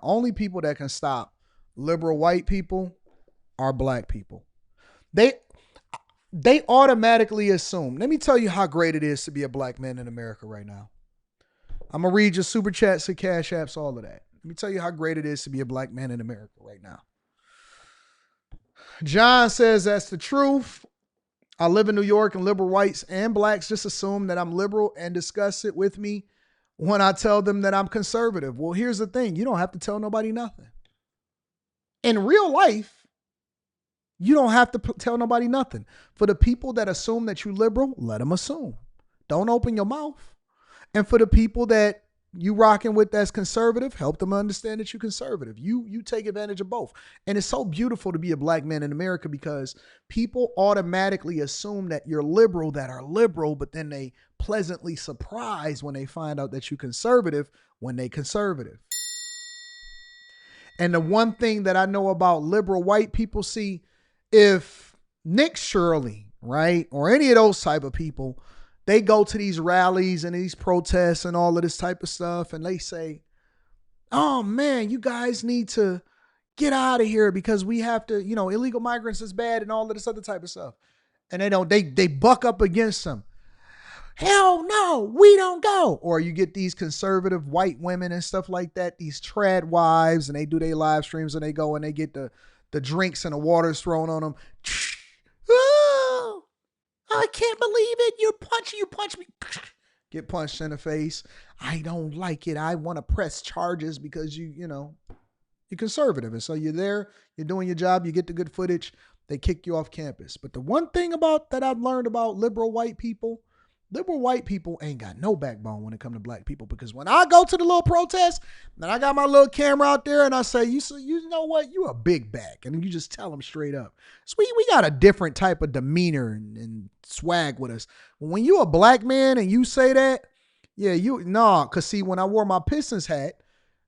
only people that can stop liberal white people are black people. They they automatically assume. Let me tell you how great it is to be a black man in America right now. I'm gonna read your super chats and cash apps, all of that. Let me tell you how great it is to be a black man in America right now. John says that's the truth. I live in New York, and liberal whites and blacks just assume that I'm liberal and discuss it with me when I tell them that I'm conservative. Well, here's the thing. You don't have to tell nobody nothing. In real life, you don't have to tell nobody nothing. For the people that assume that you're liberal, let them assume. Don't open your mouth. And for the people that you rocking with that's conservative, help them understand that you're conservative. You take advantage of both. And it's so beautiful to be a black man in America because people automatically assume that you're liberal that are liberal, but then they pleasantly surprised when they find out that you're conservative when they conservative. And the one thing that I know about liberal white people, see, if Nick Shirley, right, or any of those type of people, they go to these rallies and these protests and all of this type of stuff, and they say, oh man, you guys need to get out of here because we have to, illegal migrants is bad and all of this other type of stuff. And they buck up against them. Hell no, we don't go. Or you get these conservative white women and stuff like that, these trad wives, and they do their live streams and they go and they get the drinks and the waters thrown on them. Oh, I can't believe it. You punch me. Get punched in the face. I don't like it. I want to press charges because you're conservative. And so you're there, you're doing your job, you get the good footage, they kick you off campus. But the one thing that I've learned about liberal white people ain't got no backbone when it comes to black people, because when I go to the little protest and I got my little camera out there and I say, you know what, you a big back, and you just tell them straight up. So we got a different type of demeanor and swag with us. When you a black man and you say that, yeah, cause see, when I wore my Pistons hat,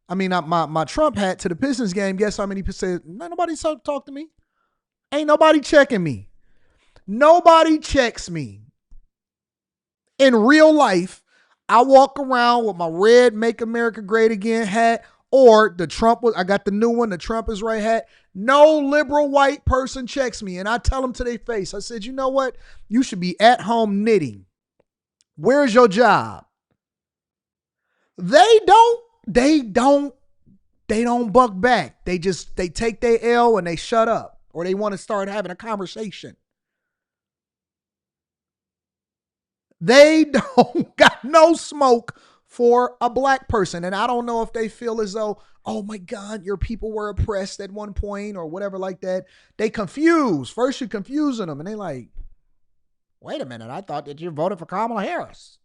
my Trump hat to the Pistons game, guess how many percent? Nobody talk to me. Ain't nobody checking me. Nobody checks me. In real life, I walk around with my red Make America Great Again hat, or I got the new one, the Trump is right hat. No liberal white person checks me. And I tell them to their face, I said, you know what? You should be at home knitting. Where's your job? They don't buck back. They take their L and they shut up, or they want to start having a conversation. They don't got no smoke for a black person. And I don't know if they feel as though, oh my God, your people were oppressed at one point or whatever like that. They confused. First you're confusing them and they like, wait a minute, I thought that you voted for Kamala Harris.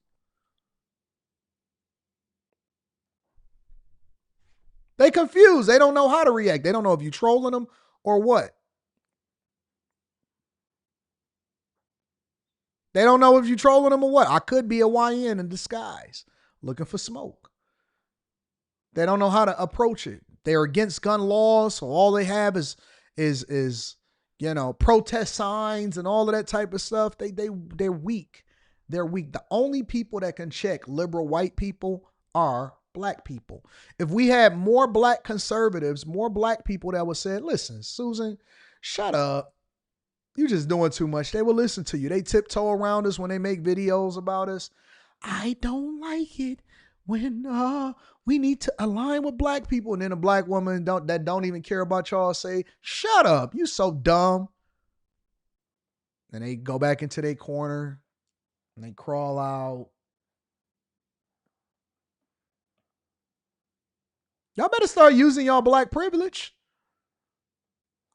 They confused. They don't know how to react. They don't know if you're trolling them or what. They don't know if you're trolling them or what. I could be a YN in disguise looking for smoke. They don't know how to approach it. They're against gun laws, so all they have is protest signs and all of that type of stuff. They're weak. They're weak. The only people that can check liberal white people are black people. If we had more black conservatives, more black people that would say, listen, Susan, shut up. You just doing too much. They will listen to you. They tiptoe around us when they make videos about us. I don't like it when we need to align with black people. And then a black woman that don't even care about y'all say, shut up. You so dumb. And they go back into their corner and they crawl out. Y'all better start using y'all black privilege.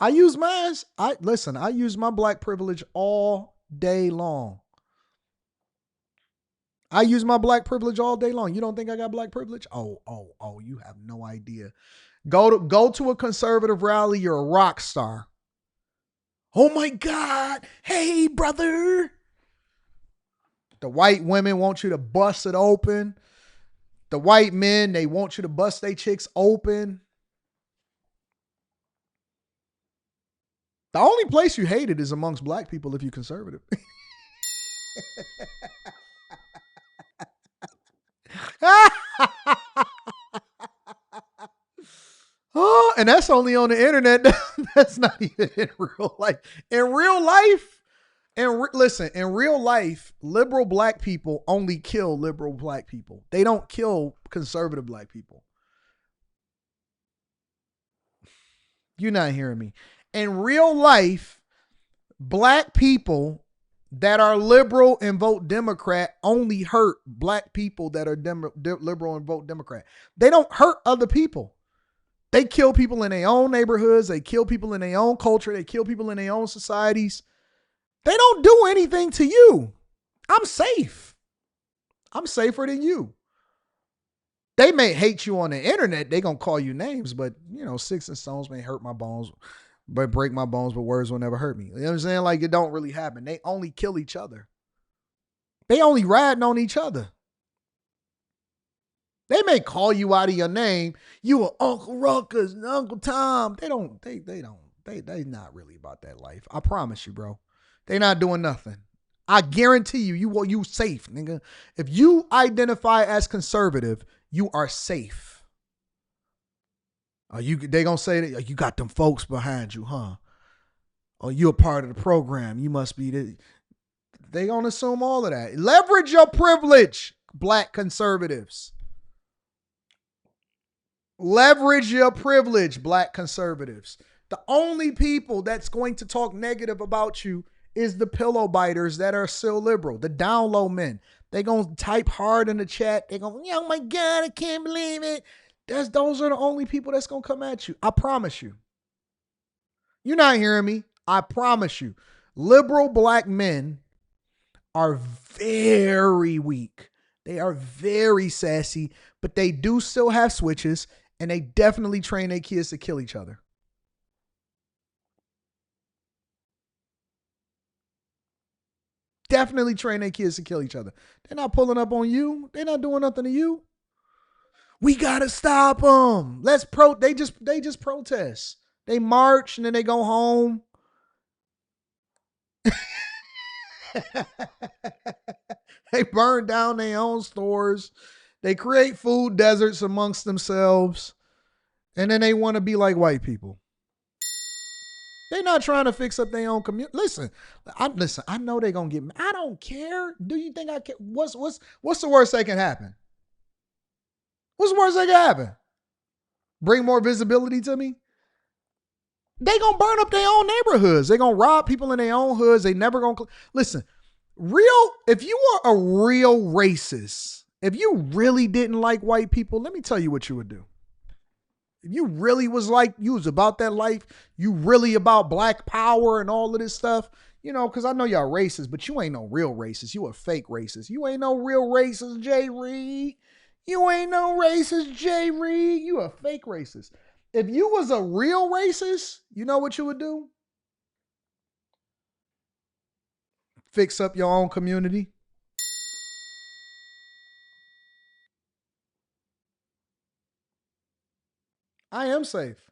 I use mine. I use my black privilege all day long. I use my black privilege all day long. You don't think I got black privilege? Oh, you have no idea. Go to a conservative rally, you're a rock star. Oh my God. Hey, brother. The white women want you to bust it open. The white men, they want you to bust their chicks open. The only place you hate it is amongst black people if you're conservative. Oh, and that's only on the internet. That's not even in real life. In real life, listen, in real life, liberal black people only kill liberal black people. They don't kill conservative black people. You're not hearing me. In real life, black people that are liberal and vote Democrat only hurt black people that are liberal and vote Democrat. They don't hurt other people. They kill people in their own neighborhoods. They kill people in their own culture. They kill people in their own societies. They don't do anything to you. I'm safe. I'm safer than you. They may hate you on the internet. They gonna call you names, but sticks and stones may hurt my bones, but break my bones, but words will never hurt me. You know what I'm saying? Like, it don't really happen. They only kill each other. They only riding on each other. They may call you out of your name. You are Uncle Ruckus and Uncle Tom. They not really about that life. I promise you, bro. They not doing nothing. I guarantee you, you safe, nigga. If you identify as conservative, you are safe. They gonna say that you got them folks behind you, huh? Or you're a part of the program. You must be. They gonna assume all of that. Leverage your privilege, black conservatives. Leverage your privilege, black conservatives. The only people that's going to talk negative about you is the pillow biters that are still liberal, the down low men. They gonna type hard in the chat. They gonna, oh my God, I can't believe it. Those are the only people that's gonna come at you. I promise you. You're not hearing me. I promise you. Liberal black men are very weak. They are very sassy, but they do still have switches, and they definitely train their kids to kill each other. Definitely train their kids to kill each other. They're not pulling up on you. They're not doing nothing to you. We gotta stop them. They just protest. They march and then they go home. They burn down their own stores. They create food deserts amongst themselves. And then they want to be like white people. They're not trying to fix up their own community. Listen, I know they're gonna get. I don't care. Do you think I care? What's the worst that can happen? What's the worst that can happen? Bring more visibility to me? They gonna burn up their own neighborhoods. They gonna rob people in their own hoods. They never gonna listen. If you were a real racist, if you really didn't like white people, let me tell you what you would do. If you really was about that life, you really about black power and all of this stuff, because I know y'all racist, but you ain't no real racist. You a fake racist. You ain't no real racist, Jay Reed. You ain't no racist, Jay Reed. You a fake racist. If you was a real racist, you know what you would do? Fix up your own community. I am safe.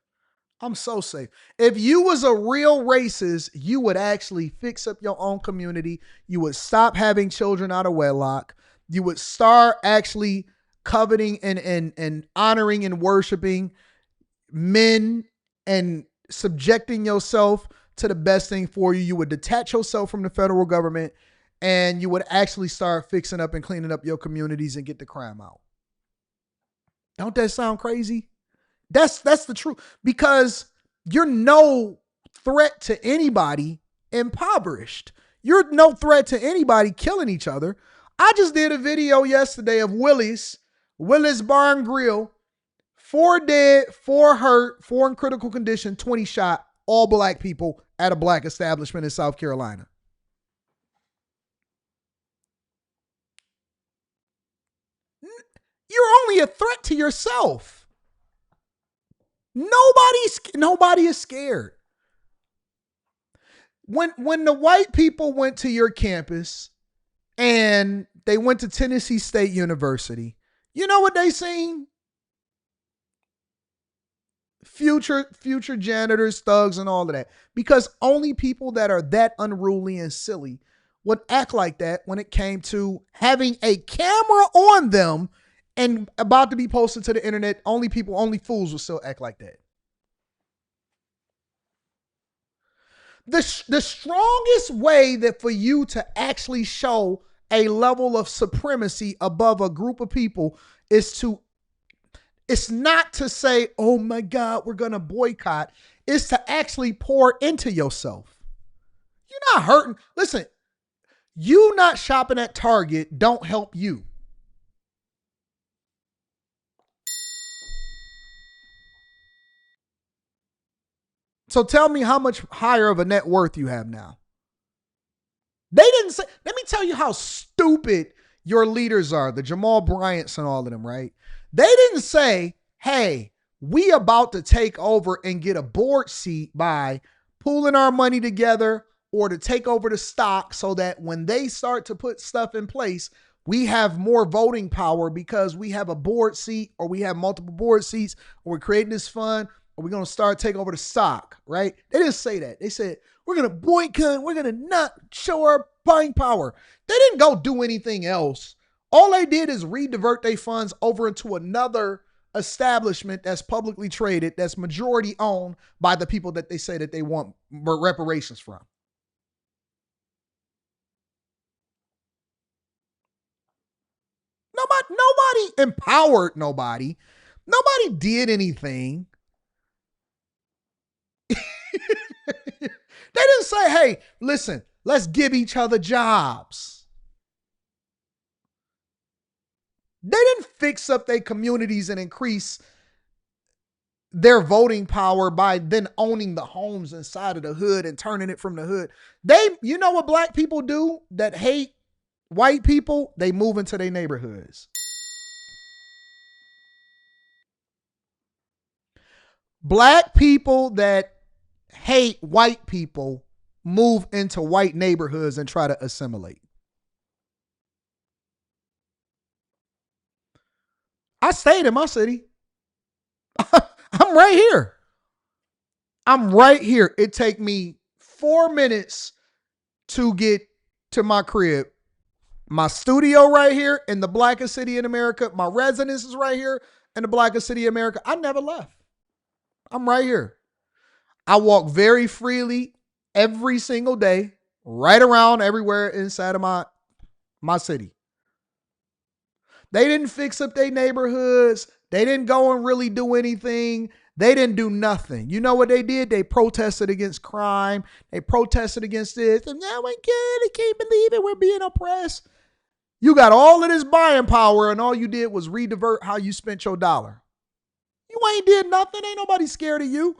I'm so safe. If you was a real racist, you would actually fix up your own community. You would stop having children out of wedlock. You would start actually coveting and honoring and worshiping men and subjecting yourself to the best thing for you. You would detach yourself from the federal government, and you would actually start fixing up and cleaning up your communities and get the crime out. Don't that sound crazy? That's the truth, because you're no threat to anybody impoverished. You're no threat to anybody killing each other. I just did a video yesterday of Willis Bar and Grill. 4 dead, 4 hurt, 4 in critical condition, 20 shot, all black people at a black establishment in South Carolina. You're only a threat to yourself. Nobody is scared. When the white people went to your campus and they went to Tennessee State University, you know what they seen? Future janitors, thugs, and all of that. Because only people that are that unruly and silly would act like that when it came to having a camera on them and about to be posted to the internet. Only fools will still act like that. The strongest way that for you to actually show a level of supremacy above a group of people is to, it's not to say, oh my God, we're going to boycott. It's to actually pour into yourself. You're not hurting. Listen, you not shopping at Target don't help you. So tell me how much higher of a net worth you have now. They didn't say, let me tell you how stupid your leaders are, the Jamal Bryants and all of them, right? They didn't say, hey, we about to take over and get a board seat by pooling our money together or to take over the stock so that when they start to put stuff in place, we have more voting power because we have a board seat or we have multiple board seats or we're creating this fund or we're going to start taking over the stock, right? They didn't say that. They said, we're going to boycott. We're going to not show our buying power. They didn't go do anything else. All they did is redivert their funds over into another establishment that's publicly traded, that's majority owned by the people that they say that they want reparations from. Nobody empowered nobody. Nobody did anything. They didn't say, hey, listen, let's give each other jobs. They didn't fix up their communities and increase their voting power by then owning the homes inside of the hood and turning it from the hood. You know what black people do that hate white people? They move into their neighborhoods. Black people that hate white people move into white neighborhoods and try to assimilate. I stayed in my city. I'm right here. I'm right here. It take me 4 minutes to get to my crib. My studio right here in the blackest city in America. My residence is right here in the blackest city in America. I never left. I'm right here. I walk very freely every single day, right around everywhere inside of my city. They didn't fix up their neighborhoods. They didn't go and really do anything. They didn't do nothing. You know what they did? They protested against crime. They protested against this. And oh my God, I can't believe it. We're being oppressed. You got all of this buying power and all you did was redivert how you spent your dollar. You ain't did nothing. Ain't nobody scared of you.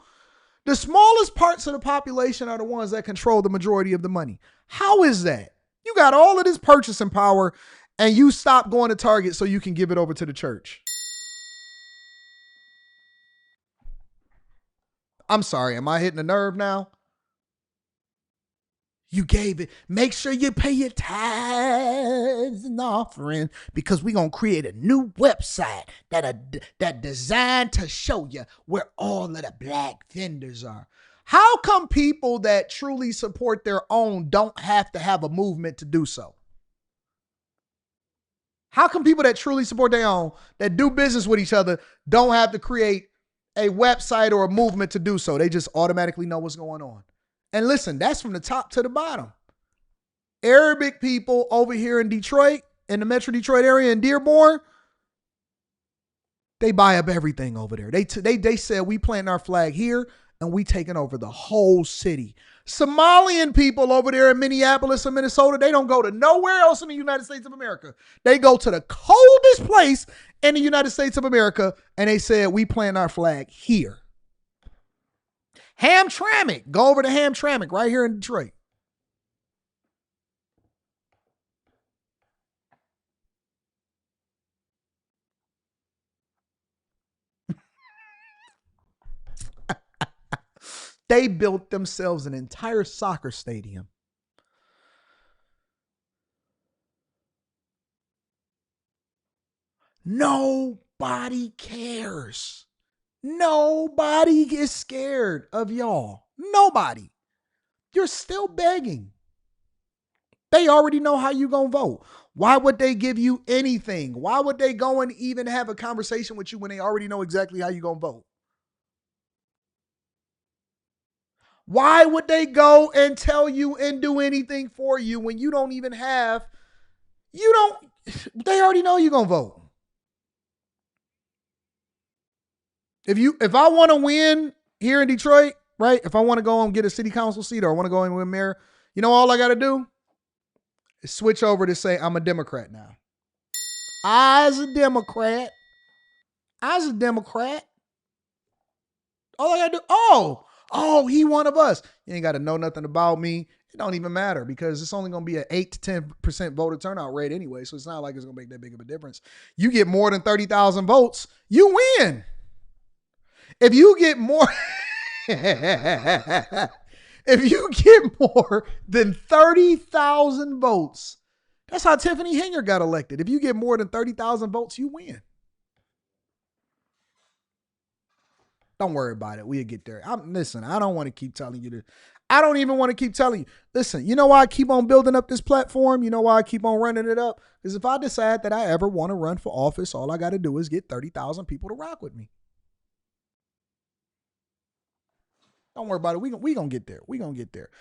The smallest parts of the population are the ones that control the majority of the money. How is that? You got all of this purchasing power and you stop going to Target so you can give it over to the church. I'm sorry, am I hitting a nerve now? You gave it. Make sure you pay your tithes and offering because we're going to create a new website that designed to show you where all of the black vendors are. How come people that truly support their own don't have to have a movement to do so? How come people that truly support their own, that do business with each other, don't have to create a website or a movement to do so? They just automatically know what's going on. And listen, that's from the top to the bottom. Arabic people over here in Detroit, in the Metro Detroit area in Dearborn, they buy up everything over there. They said we planting our flag here and we taking over the whole city. Somalian people over there in Minneapolis and Minnesota, they don't go to nowhere else in the United States of America. They go to the coldest place in the United States of America and they said we plant our flag here. Hamtramck, go over to Hamtramck right here in Detroit. They built themselves an entire soccer stadium. Nobody cares. Nobody is scared of y'all. Nobody. You're still begging. They already know how you gonna vote. Why would they give you anything? Why would they go and even have a conversation with you when they already know exactly how you gonna vote? Why would they go and tell you and do anything for you when you don't even have, they already know you're going to vote. If I want to win here in Detroit, right? If I want to go and get a city council seat or I want to go and win mayor, all I got to do is switch over to say I'm a Democrat now. As a Democrat, all I got to do, he one of us. You ain't got to know nothing about me. It don't even matter because it's only going to be an 8 to 10% voter turnout rate anyway. So it's not like it's going to make that big of a difference. You get more than 30,000 votes, you win. If you get more, than 30,000 votes, that's how Tiffany Henry got elected. If you get more than 30,000 votes, you win. Don't worry about it. We'll get there. Listen, I don't want to keep telling you this. I don't even want to keep telling you. Listen, you know why I keep on building up this platform? You know why I keep on running it up? Because if I decide that I ever want to run for office, all I got to do is get 30,000 people to rock with me. Don't worry about it. We gonna get there. We gonna get there.